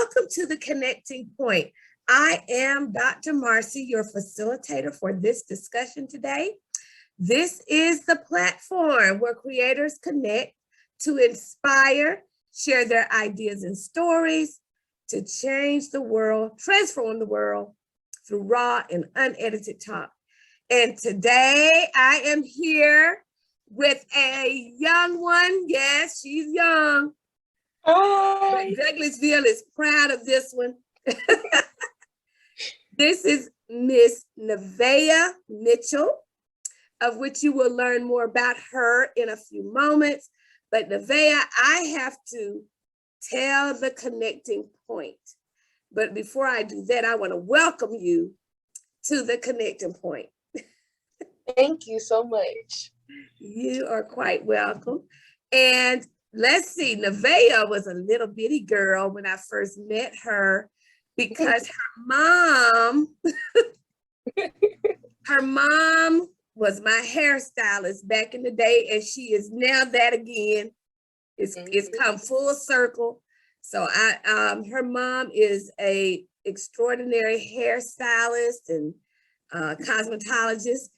welcome to the Connecting Point. I am Dr. Marcy, your facilitator for this discussion today. This is the platform where creators connect to inspire, share their ideas and stories, to change the world, transform the world through raw and unedited talk. And today I am here with a young one. Yes, she's young. Hi. But Douglasville is proud of this one. This is Miss Neveah Mitchell, of which you will learn more about her in a few moments. But Neveah, I have to tell the connecting point. But before I do that, I want to welcome you to the connecting point. Thank you so much. You are quite welcome. And let's see, Neveah was a little bitty girl when I first met her because her mom was my hairstylist back in the day, and she is now that again. It's come full circle. So her mom is a extraordinary hairstylist and cosmetologist.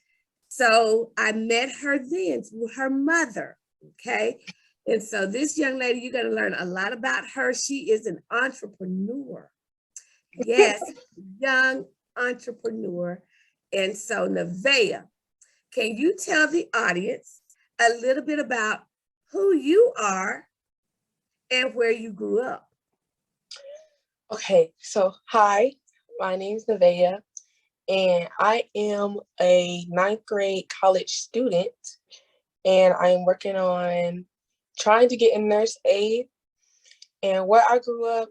So I met her then through her mother, okay? And so this young lady, you're gonna learn a lot about her. She is an entrepreneur. Yes, young entrepreneur. And so Neveah, can you tell the audience a little bit about who you are and where you grew up? Okay, so hi, my name is Neveah, and I am a 9th grade college student, and I am working on trying to get a nurse aide. And where I grew up,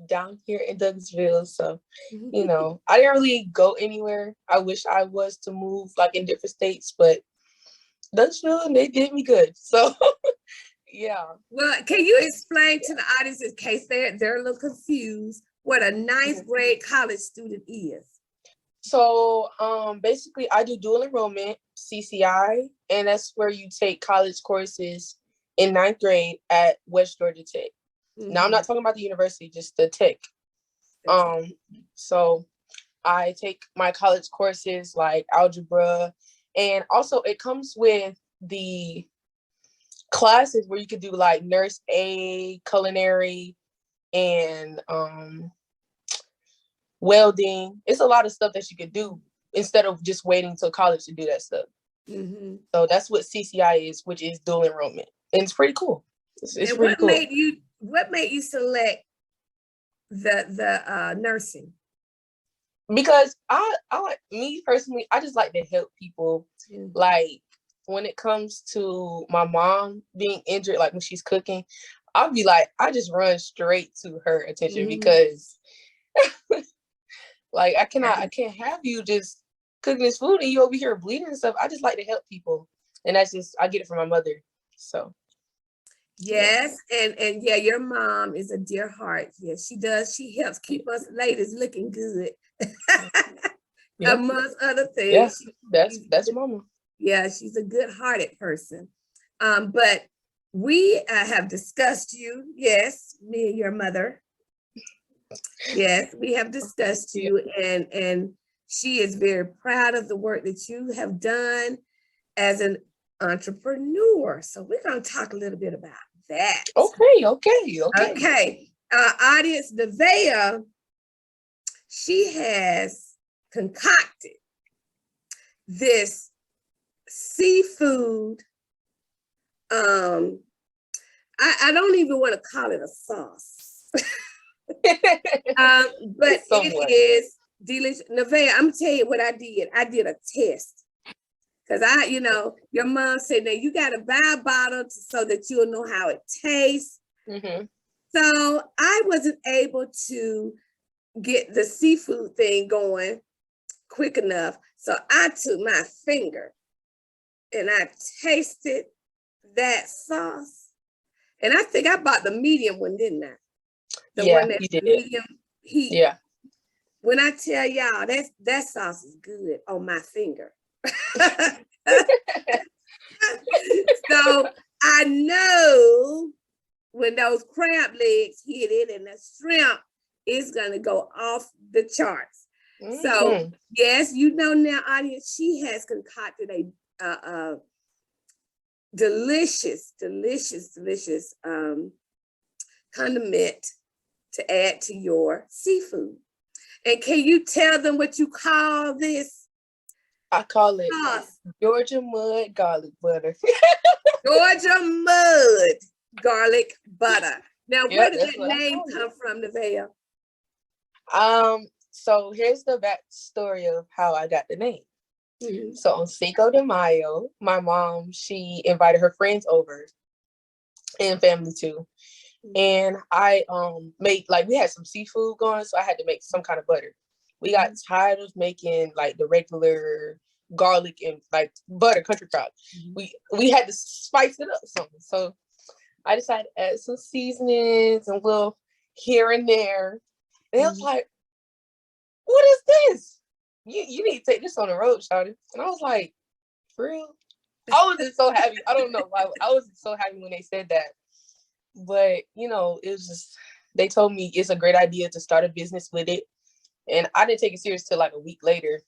down here in Douglasville, so you know, I didn't really go anywhere. I wish I was to move like in different states, but Douglasville, they did me good. So yeah. Well, can you explain to the audience, in case they're a little confused, what a 9th grade college student is? So basically I do dual enrollment, CCI, and that's where you take college courses in 9th grade at West Georgia Tech. Now I'm not talking about the university, just the tech. So I take my college courses like algebra, and also it comes with the classes where you could do like nurse aid, culinary, and welding. It's a lot of stuff that you could do instead of just waiting till college to do that stuff. So that's what CCI is, which is dual enrollment, and it's pretty cool. It's and pretty cool. What made you select the nursing? Because I like, me personally, I just like to help people. Like when it comes to my mom being injured, like when she's cooking, I'll be like, I just run straight to her attention because like I can't have you just cooking this food and you over here bleeding and stuff. I just like to help people, and that's just, I get it from my mother. So yes, and yeah, your mom is a dear heart. Yes, she does. She helps keep us ladies looking good. Amongst other things. Yeah, that's mama. Yeah, she's a good-hearted person. But we have discussed you. Yes, me and your mother. Yes, we have discussed you, and she is very proud of the work that you have done as an entrepreneur. So we're going to talk a little bit about that. Okay. Audience, Neveah, she has concocted this seafood. I don't even want to call it a sauce, but it is delicious. Neveah, I'm gonna tell you what I did. I did a test because your mom said that you got to buy a bottle so that you'll know how it tastes. So I wasn't able to get the seafood thing going quick enough. So I took my finger and I tasted that sauce. And I think I bought the medium one, didn't I? The one that's medium heat. Yeah. When I tell y'all that sauce is good on my finger. So I know when those crab legs hit it and the shrimp is gonna go off the charts. So yes, you know now, audience, she has concocted a delicious condiment to add to your seafood. And can you tell them what you call this? I call it Georgia mud garlic butter. Georgia mud garlic butter. Now, where did that what name come from, Neveah? So here's the backstory of how I got the name. Mm-hmm. So on Cinco de Mayo, my mom, she invited her friends over and family too. And I made, like, we had some seafood going, so I had to make some kind of butter. We got tired of making like the regular garlic and like butter country crock. We had to spice it up something. So I decided to add some seasonings and little here and there. And I was like, what is this? You need to take this on the road, shawty. And I was like, for real? I was just so happy. I don't know why. I was so happy when they said that. But, you know, it was just, they told me it's a great idea to start a business with it. And I didn't take it serious till like a week later.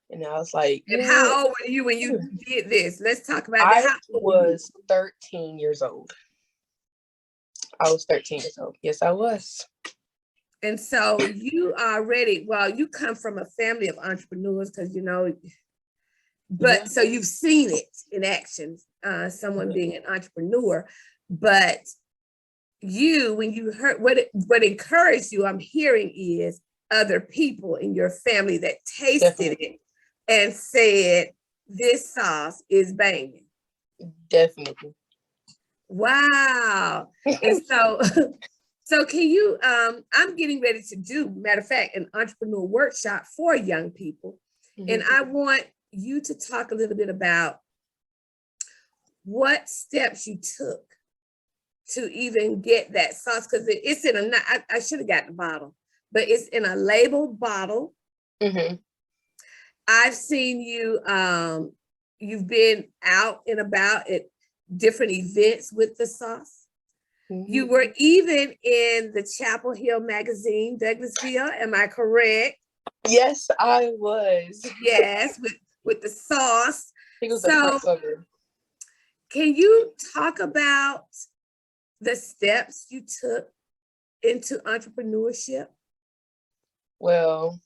And I was like, and how old were you when you did this? Let's talk about that. I was 13 years old. I was 13 years old. Yes, I was. And so you already, well, you come from a family of entrepreneurs because, you know, but so you've seen it in action, someone being an entrepreneur. But you, when you heard what encouraged you, I'm hearing is other people in your family that tasted it and said, this sauce is banging. Definitely. Wow. And so can you, I'm getting ready to do, matter of fact, an entrepreneur workshop for young people. And I want you to talk a little bit about what steps you took to even get that sauce, because it's in I should have gotten the bottle, but it's in a labeled bottle. I've seen you, you've been out and about at different events with the sauce. You were even in the Chapel Hill magazine, Douglasville, am I correct? Yes, I was. Yes, with the sauce. It was the front cover. Can you talk about the steps you took into entrepreneurship? Well,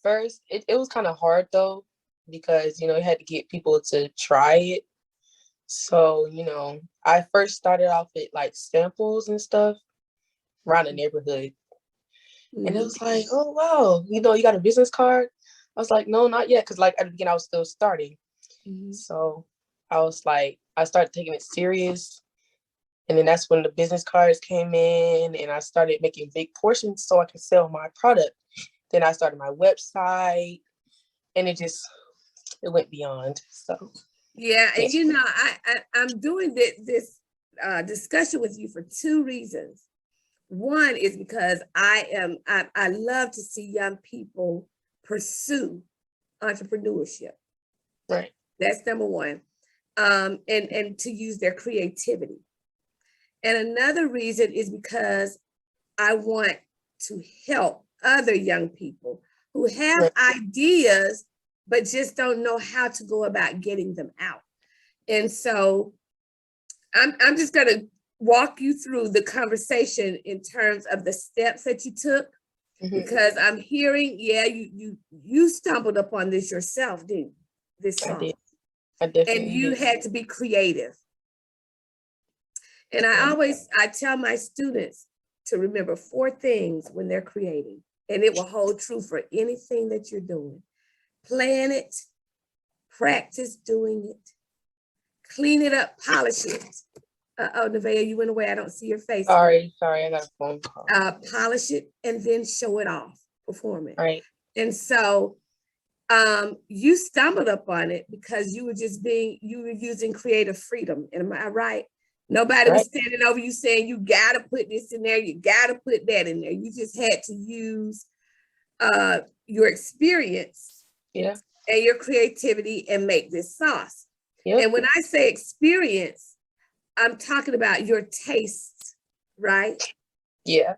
first, it was kind of hard though, because, you know, you had to get people to try it. So, you know, I first started off with like samples and stuff around the neighborhood. And it was like, oh, wow, you know, you got a business card? I was like, no, not yet. Because like at the beginning, I was still starting. So I was like, I started taking it serious. And then that's when the business cards came in and I started making big portions so I could sell my product. Then I started my website and it went beyond. So. Yeah, and you know, I'm doing this discussion with you for two reasons. One is because I love to see young people pursue entrepreneurship. Right. That's number one. And to use their creativity. And another reason is because I want to help other young people who have ideas, but just don't know how to go about getting them out. And so I'm just going to walk you through the conversation in terms of the steps that you took, because I'm hearing, you stumbled upon this yourself, didn't you? This song. I definitely and you had to be creative. And I tell my students to remember 4 things when they're creating, and it will hold true for anything that you're doing. Plan it, practice doing it, clean it up, polish it. Oh, Neveah, you went away. I don't see your face. Sorry, I got a phone call. Polish it and then show it off, perform it. Right. And so you stumbled upon it because you were using creative freedom. Am I right? Nobody was standing over you saying, you got to put this in there. You got to put that in there. You just had to use your experience and your creativity and make this sauce. And when I say experience, I'm talking about your tastes, right? Yeah.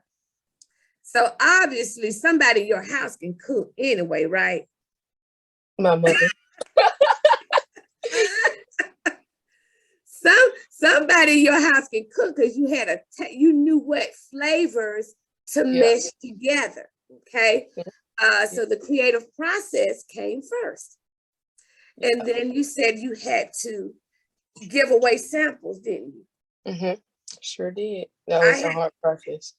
So obviously somebody in your house can cook anyway, right? My mother. Somebody in your house can cook because you had you knew what flavors to mesh together. Okay. So the creative process came first. And then you said you had to give away samples, didn't you? Mm-hmm. Sure did. That was a hard process.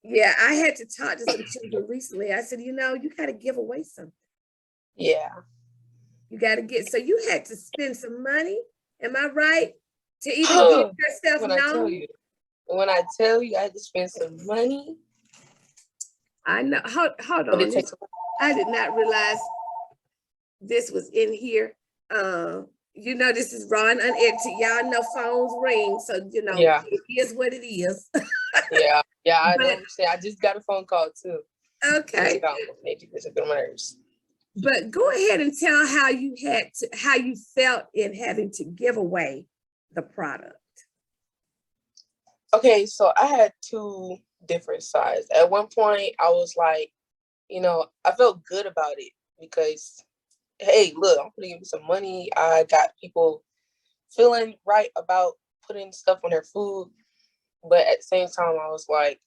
Yeah, I had to talk to some children recently. I said, you got to give away something. Yeah. You got to get, so you had to spend some money. Am I right? To even get yourself known? When I tell you I had to spend some money. I know. Hold on. I did not realize this was in here. This is raw and unedited. Y'all know phones ring, so it is what it is. Yeah, I understand. I just got a phone call too. Okay. But go ahead and tell how you felt in having to give away the product. Okay, so I had two different sides. At one point, I was like, I felt good about it because, hey, look, I'm putting in some money. I got people feeling right about putting stuff on their food. But at the same time, I was like,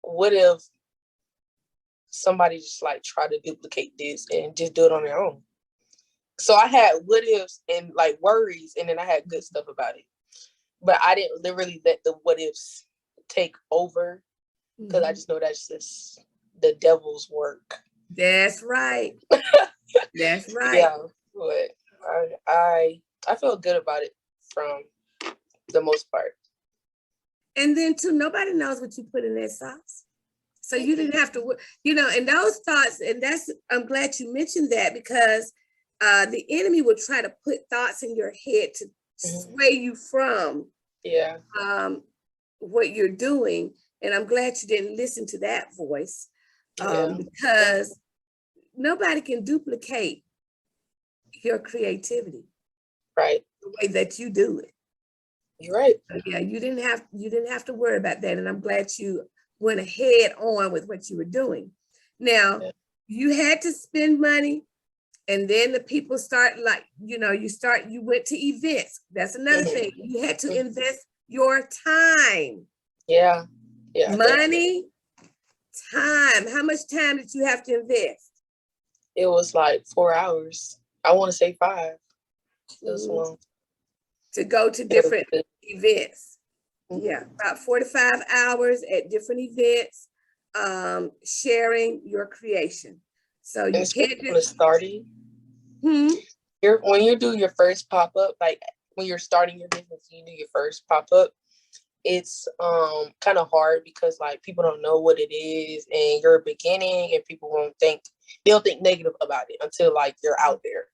what if somebody just like try to duplicate this and just do it on their own? So I had what ifs and like worries, and then I had good stuff about it. But I didn't literally let the what ifs take over because I just know that's just the devil's work. That's right. That's right. Yeah, but I felt good about it from the most part. And then too, nobody knows what you put in that sauce. So you didn't have to, and those thoughts, and I'm glad you mentioned that because the enemy will try to put thoughts in your head to sway you from what you're doing. And I'm glad you didn't listen to that voice because nobody can duplicate your creativity. Right. The way that you do it. You're right. So, yeah, you didn't have to worry about that. And I'm glad you went ahead on with what you were doing. Now, you had to spend money. And then the people start you went to events. That's another thing. You had to invest your time. Yeah. Money, time. How much time did you have to invest? It was like 4 hours. I want to say 5. It was long. To go to different events. Yeah, about 4 to 5 hours at different events, sharing your creation. So you can't just starting. When you do your first pop-up, like when you're starting your business, you do your first pop-up, it's kind of hard because like people don't know what it is and you're beginning and people they'll think negative about it until like you're out there.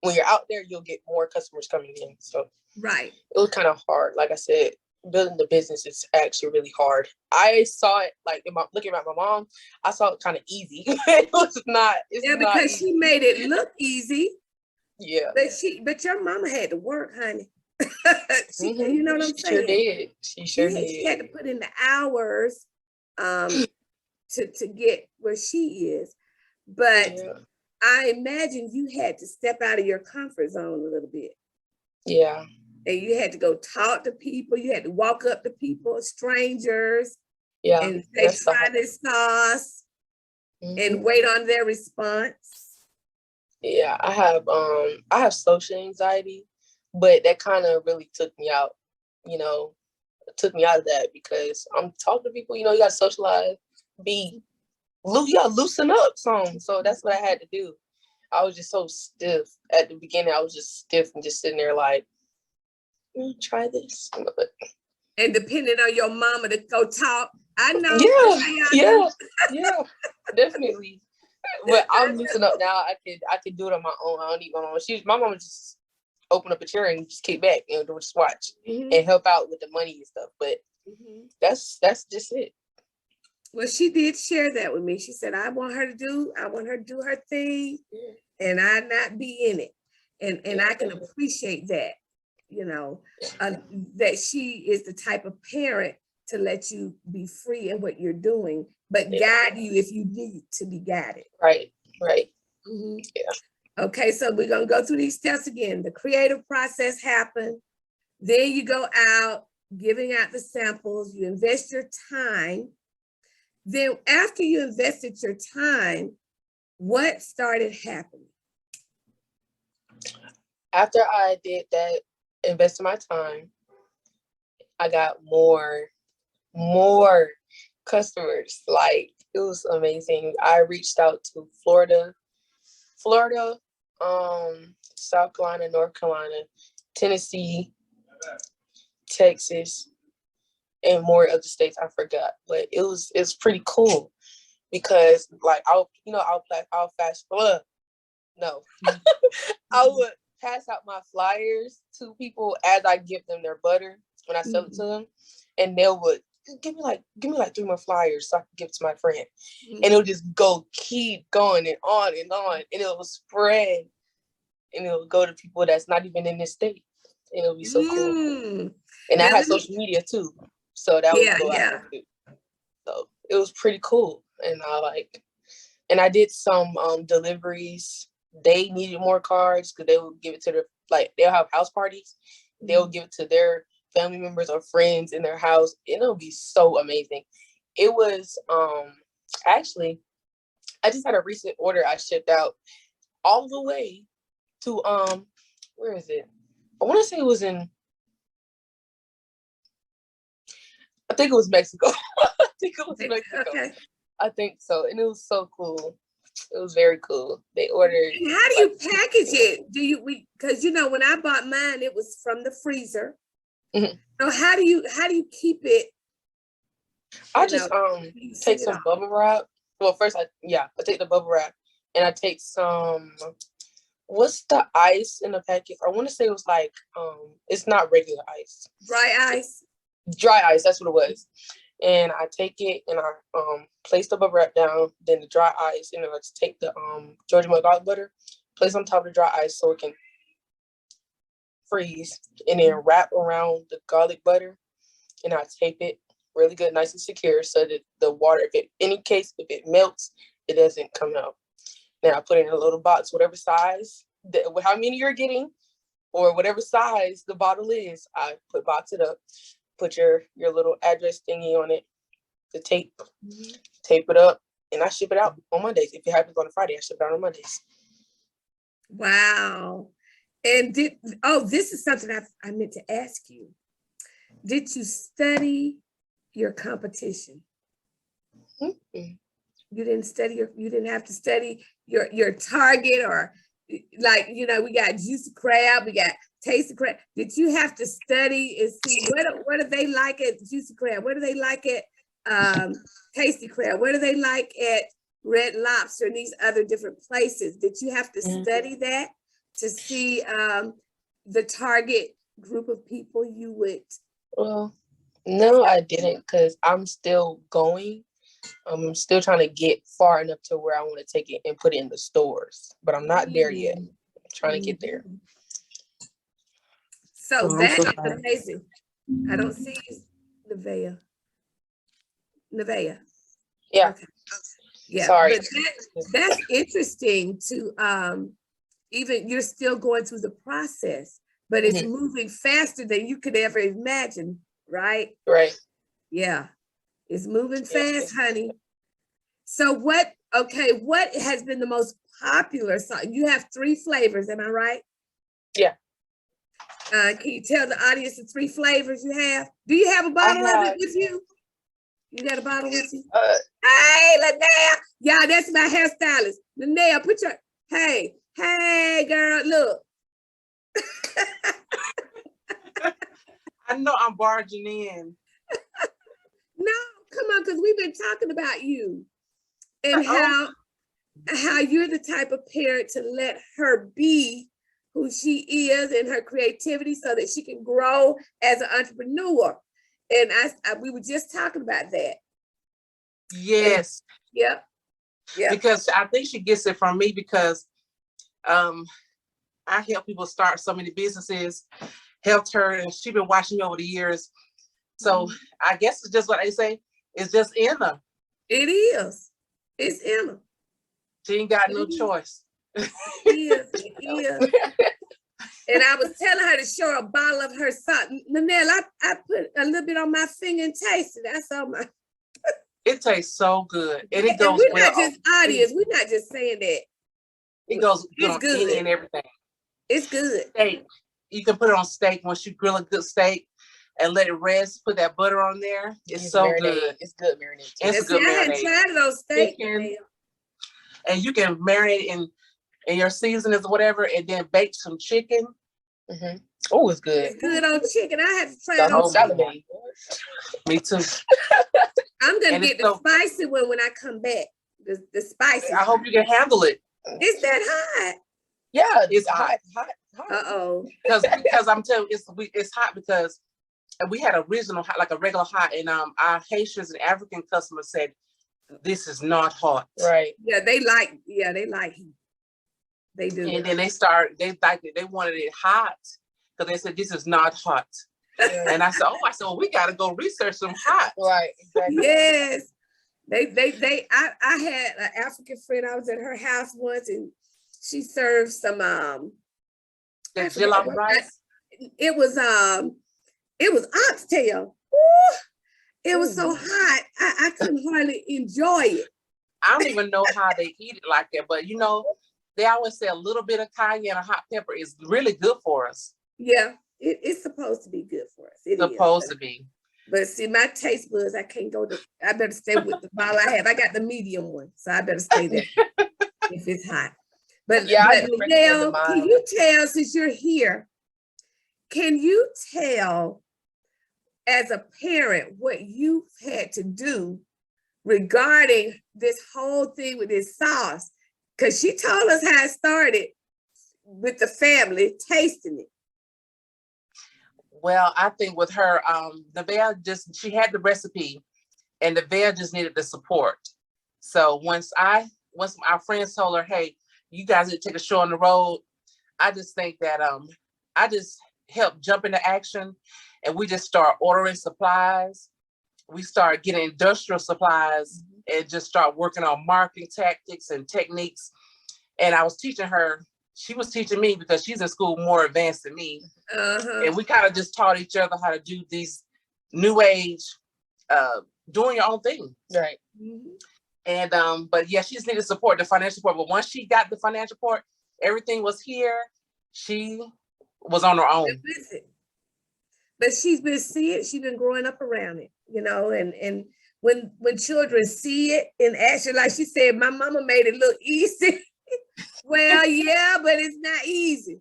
When you're out there, you'll get more customers coming in. So right. It was kind of hard. Like I said, building the business is actually really hard. I saw it like looking at my mom, I saw it kind of easy. It was not. Because she made it look easy. Yeah. But your mama had to work, honey. You know what I'm saying? She sure did. She had to put in the hours to get where she is. But I imagine you had to step out of your comfort zone a little bit. Yeah. And you had to go talk to people. You had to walk up to people, strangers, and say, try this sauce and wait on their response. Yeah, I have social anxiety, but that kind of really took me out, took me out of that because I'm talking to people, you got to socialize, you got to loosen up some. So that's what I had to do. I was just so stiff at the beginning. I was just stiff and just sitting there like, try this. And depending on your mama to go talk, I know. Yeah, definitely. But I'm loosening up now. I could do it on my own. I don't need my mama. My mama just open up a chair and just kick back and just watch and help out with the money and stuff. But that's just it. Well, she did share that with me. She said, I want her to do her thing and I not be in it. And I can appreciate that. you know, that she is the type of parent to let you be free in what you're doing, but guide you if you need to be guided. Right. Mm-hmm. Yeah. Okay, so we're gonna go through these steps again. The creative process happened. Then you go out, giving out the samples, you invest your time. Then after you invested your time, what started happening? After I did that, invested my time, I got more customers. Like, it was amazing. I reached out to Florida, South Carolina, North Carolina, Tennessee, Texas, and more other states I forgot. But it's pretty cool because like I'll fast forward. No. I would pass out my flyers to people as I give them their butter when I sell it to them, and they would give me like 3 more flyers so I can give it to my friend, and it'll just keep going and on, and it'll spread, and it'll go to people that's not even in this state, and it'll be so cool. And I had social media too, so that would go out too. So it was pretty cool, and I did some deliveries. They needed more cards because they would give it to they'll have house parties. They'll give it to their family members or friends in their house. It'll be so amazing. It was actually, I just had a recent order I shipped out all the way to where is it? I want to say it was I think it was Mexico. Okay. I think so. And it was so cool. It was very cool. They ordered. And how do you package it? Because when I bought mine, it was from the freezer. Mm-hmm. So how do you keep it? I just take some bubble wrap. Well, first I take the bubble wrap and I take some. What's the ice in the package? I want to say it was like it's not regular ice. Dry ice. Dry ice. That's what it was. And I take it and I place the bubble wrap down, then the dry ice, and then I just take the Georgia mud garlic butter, place on top of the dry ice so it can freeze, and then wrap around the garlic butter, and I tape it really good, nice and secure, so that the water, if it melts, it doesn't come out. Then I put it in a little box, whatever size, how many you're getting, or whatever size the bottle is, I box it up. Put your little address thingy on it, the tape, tape it up, and I ship it out on Mondays. If it happens on a Friday, I ship it out on Mondays. Wow. And this is something I meant to ask you. Did you study your competition? Mm-hmm. You didn't have to study your target, or like, we got Juicy Crab, we got Tasty Crab. Did you have to study and see what do they like at Juicy Crab? What do they like at Tasty Crab? What do they like at Red Lobster and these other different places? Did you have to study that to see the target group of people you would? Well, no, I didn't, because I'm still going. I'm still trying to get far enough to where I want to take it and put it in the stores, but I'm not there yet. I'm trying to get there. So that's amazing. I don't see you, Neveah. Yeah. Okay. Yeah. Sorry. But that's interesting to even you're still going through the process, but it's moving faster than you could ever imagine, right? Right. Yeah. It's moving fast, honey. So what has been the most popular song? You have 3 flavors, am I right? Yeah. Can you tell the audience the 3 flavors you have? Do you have a bottle of it with you? You got a bottle with you? Hey, Linnea. Yeah, that's my hairstylist. Linnea, put your, hey, girl, look. I know I'm barging in. No, come on, because we've been talking about you and how you're the type of parent to let her be who she is and her creativity so that she can grow as an entrepreneur. And we were just talking about that. Yes. Yep. Because I think she gets it from me because I help people start so many businesses, helped her, and she's been watching me over the years. So I guess it's just what they say. It's just in her. It is. It's in her. She ain't got no choice. It is. It is. And I was telling her to show a bottle of her sauce. Nanelle, I put a little bit on my finger and tasted it. That's all my. It tastes so good. And it goes and we're well. not just audience. We're not just saying that. It goes good on good. any and everything. It's good. Steak. You can put it on steak once you grill a good steak and let it rest. Put that butter on there. It's so good. It's good marinade. It's a good marinade. I hadn't tried it on steak. And you can marinate in your seasonings or whatever, and then bake some chicken. Mm-hmm. Oh, it's good. It's good on chicken. I have to try it on salad. Me too. I'm gonna get the spicy one when I come back. The spicy. I hope you can handle it. It's that hot. Yeah, it's hot. Uh-oh. Because I'm telling you, it's hot because we had original hot, like a regular hot, and our Haitians and African customers said this is not hot. Right. Yeah, they like heat. They do. And then they wanted it hot because they said this is not hot. Yeah. And I said, well, we got to go research some hot. Right. Exactly. Yes. I had an African friend. I was at her house once, and she served some jollof rice. It was oxtail. Ooh, it was so hot. I couldn't hardly enjoy it. I don't even know how they eat it like that, but you know, they always say a little bit of cayenne or hot pepper is really good for us. Yeah, it's supposed to be good for us. It's supposed to be. But see, my taste buds, I can't go to. I better stay with the bottle I have. I got the medium one, so I better stay there if it's hot. But yeah, Neveah, can you tell, since you're here, can you tell as a parent what you've had to do regarding this whole thing with this sauce? Because she told us how it started with the family tasting it. Well, I think with her, Neveah she had the recipe, and Neveah just needed the support. So once our friends told her, hey, you guys need to take a show on the road, I just think that I just helped jump into action, and we just start ordering supplies. We start getting industrial supplies and just start working on marketing tactics and techniques. And I was teaching her. She was teaching me because she's in school more advanced than me. And we kind of just taught each other how to do these new age, doing your own thing. Right. And, but yeah, she just needed support, the financial support. But once she got the financial support, everything was here. She was on her own. But she's been seeing it. She's been growing up around it, you know, and when children see it in action, like she said, my mama made it look easy. Well, yeah, but it's not easy.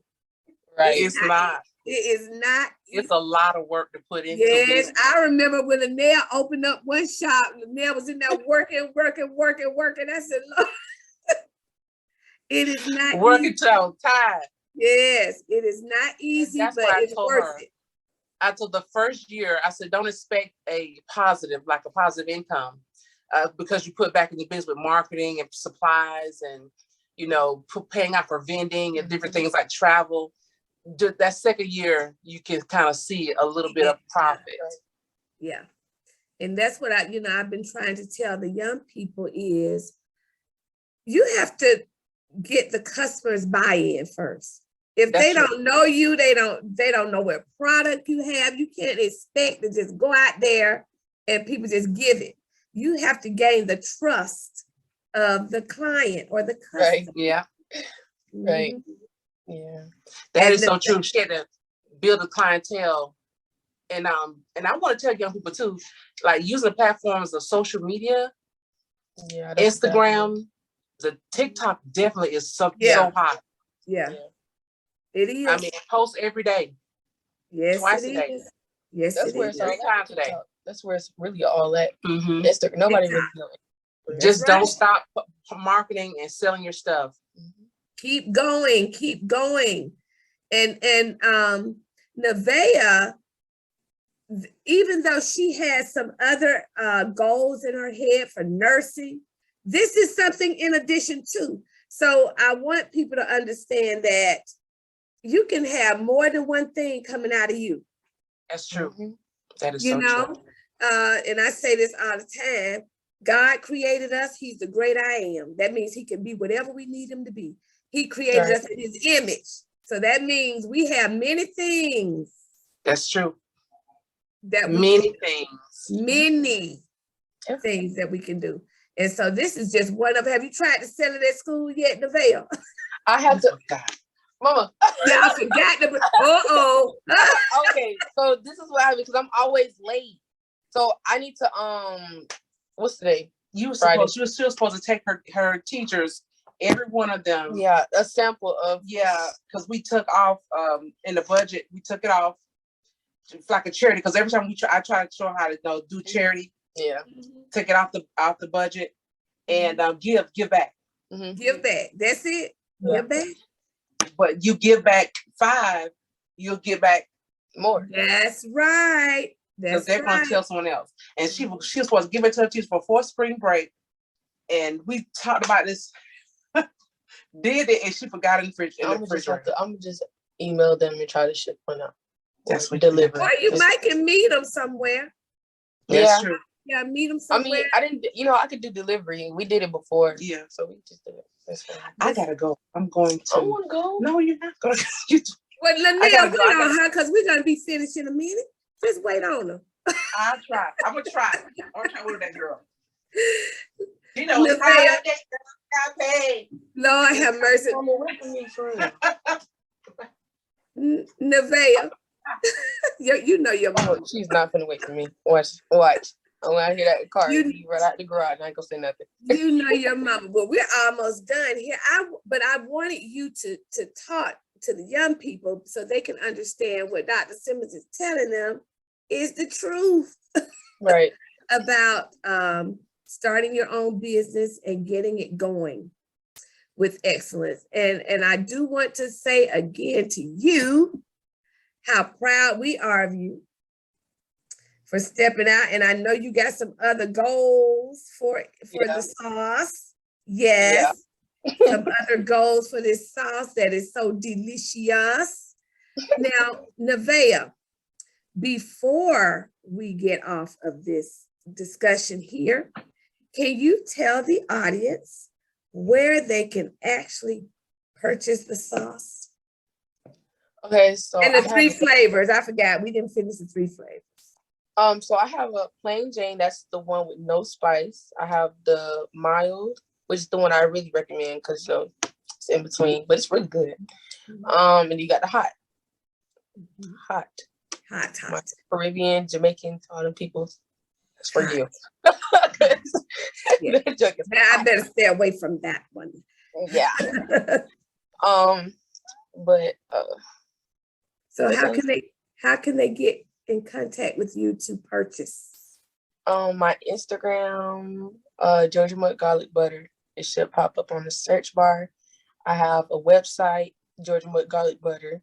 Right. It's not. It is not. It's a lot of work to put into it. I remember when Neveah opened up one shop, Neveah was in there working. I said, Lord, it is not working till time. Yes, it is not easy, but it's worth it. After the first year, I said, don't expect a positive income, because you put back in the business with marketing and supplies and, you know, paying out for vending and different things like travel. That second year, you can kind of see a little bit of profit. Yeah. And that's what I've been trying to tell the young people is you have to get the customers buy-in first. If they don't know you, they don't know what product you have. You can't expect to just go out there and people just give it. You have to gain the trust of the client or the customer. Right. Yeah. Right. Yeah. That is so true. She had to build a clientele. And I want to tell young people too, like using the platforms of social media, Instagram, the TikTok definitely is so hot. Yeah. It is. I mean, post every day. Yes, twice a day. Yes, that's where it's all 3 times a day. That's where it's really all at. Instagram. Nobody really knows. Just don't stop marketing and selling your stuff. Keep going. And Neveah, even though she has some other goals in her head for nursing, this is something in addition to. So I want people to understand that you can have more than one thing coming out of you. That's true. Mm-hmm. That is You so know, true. and I say this all the time. God created us. He's the great I am. That means he can be whatever we need him to be. He created us in his image. So that means we have many things. That's true. That Many things. Many things that we can do. And so this is just one of, have you tried to sell it at school yet, Neveah? I have to, Mama. Y'all forgot to, Okay, so this is what happened because I'm always late. So I need to, what's today? She was supposed to take her teachers, every one of them. Yeah, a sample of. Yeah, because we took off in the budget. We took it off like a charity because every time I try to show her how to do charity. Yeah, take it off the budget and give back. Mm-hmm. Give back. That's it. Yeah. Give back. But you give back 5, you'll give back more. That's right. That's they're gonna tell someone else. And she was supposed to give it to her teachers before spring break. And we talked about this, did it, and she forgot in the fridge. I'm gonna just email them and try to ship one out. That's what deliver. Or you might can meet them somewhere. That's true. Yeah, meet them somewhere. I mean, I didn't. I could do delivery. We did it before. Yeah, so we just did it. That's fine. I gotta go. I'm going to. I want to go. No, you're not going. Well, Neveah, wait on her because we're gonna be finished in a minute. Just wait on her. I'll try. I'm gonna try. I'm gonna try with that girl. You know, Lord have mercy. Neveah, you know your mom. She's not gonna wait for me. Watch. When I hear that car, you run out the garage. I ain't gonna say nothing. You know your mama. Well, we're almost done here. But I wanted you to talk to the young people so they can understand what Dr. Simmons is telling them is the truth. Right. About starting your own business and getting it going with excellence. And I do want to say again to you how proud we are of you for stepping out. And I know you got some other goals for the sauce. Yes. Yeah. Some other goals for this sauce that is so delicious. Now, Neveah, before we get off of this discussion here, can you tell the audience where they can actually purchase the sauce? Okay, so and the 3 flavors. I forgot we didn't finish the 3 flavors. So I have a plain Jane. That's the one with no spice. I have the mild, which is the one I really recommend because it's in between, but it's really good. And you got the hot. Hot. My Caribbean, Jamaican, all them people. That's for you. Yeah. I better stay away from that one. Yeah. But so how can they get in contact with you to purchase? My Instagram, Georgia Mud Garlic Butter. It should pop up on the search bar. I have a website, Georgia Mud Garlic Butter.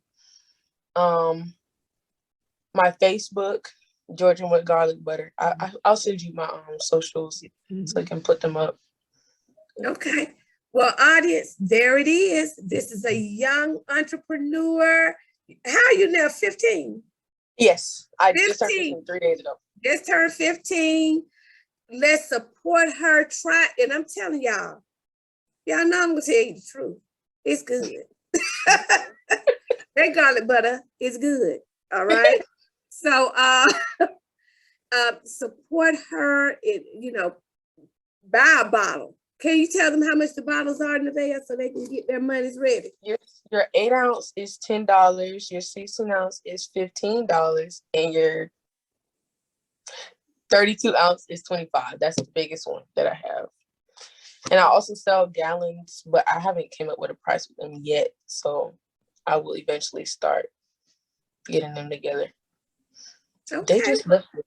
My Facebook, Georgia Mud Garlic Butter. I'll send you my socials so you can put them up. Okay. Well, audience, there it is. This is a young entrepreneur. How are you now? 15? Yes, I 15. just turned 15 3 days ago. Just turned 15. Let's support her. Try, and I'm telling y'all know I'm gonna tell you the truth. It's good. That garlic butter is good. All right. So support her. Buy a bottle. Can you tell them how much the bottles are, Neveah, so they can get their monies ready? Your 8 ounce is $10. Your 16 ounce is $15, and your 32 ounce is $25. That's the biggest one that I have. And I also sell gallons, but I haven't came up with a price with them yet. So I will eventually start getting them together. Okay. They just left it.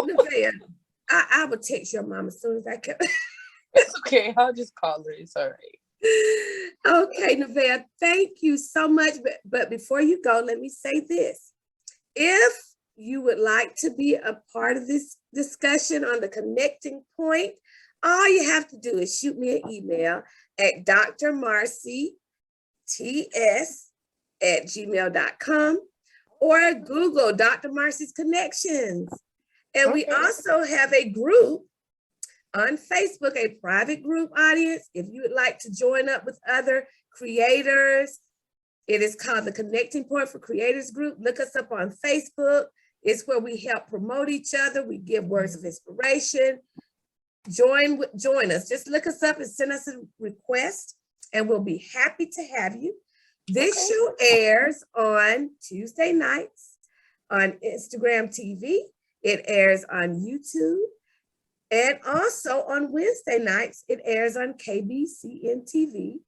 Neveah, I will text your mom as soon as I can. It's okay. I'll just call her. It's all right. Okay, Neveah, thank you so much. But before you go, let me say this. If you would like to be a part of this discussion on the connecting point, all you have to do is shoot me an email at Dr. Marcy ts@gmail.com or Google Dr. Marcy's Connections. And we also have a group on Facebook, a private group audience. If you would like to join up with other creators, it is called the Connecting Point for Creators Group. Look us up on Facebook. It's where we help promote each other. We give words of inspiration. Join us. Just look us up and send us a request, and we'll be happy to have you. This show airs on Tuesday nights on Instagram TV. It airs on YouTube. And also on Wednesday nights, it airs on KBCN TV.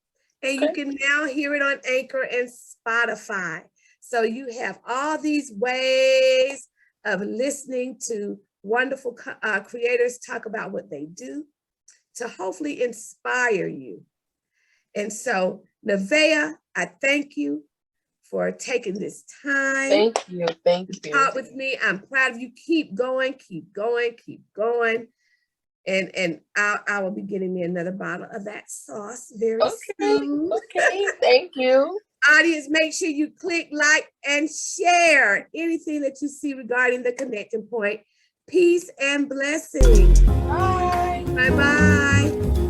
And you can now hear it on Anchor and Spotify. So you have all these ways of listening to wonderful creators talk about what they do to hopefully inspire you. And so, Neveah, I thank you for taking this time. Thank you. To talk with me. I'm proud of you. Keep going, keep going, keep going. And I will be getting me another bottle of that sauce very soon. Okay, thank you. Audience, make sure you click like and share anything that you see regarding the Connecting Point. Peace and blessings. Bye. Bye-bye.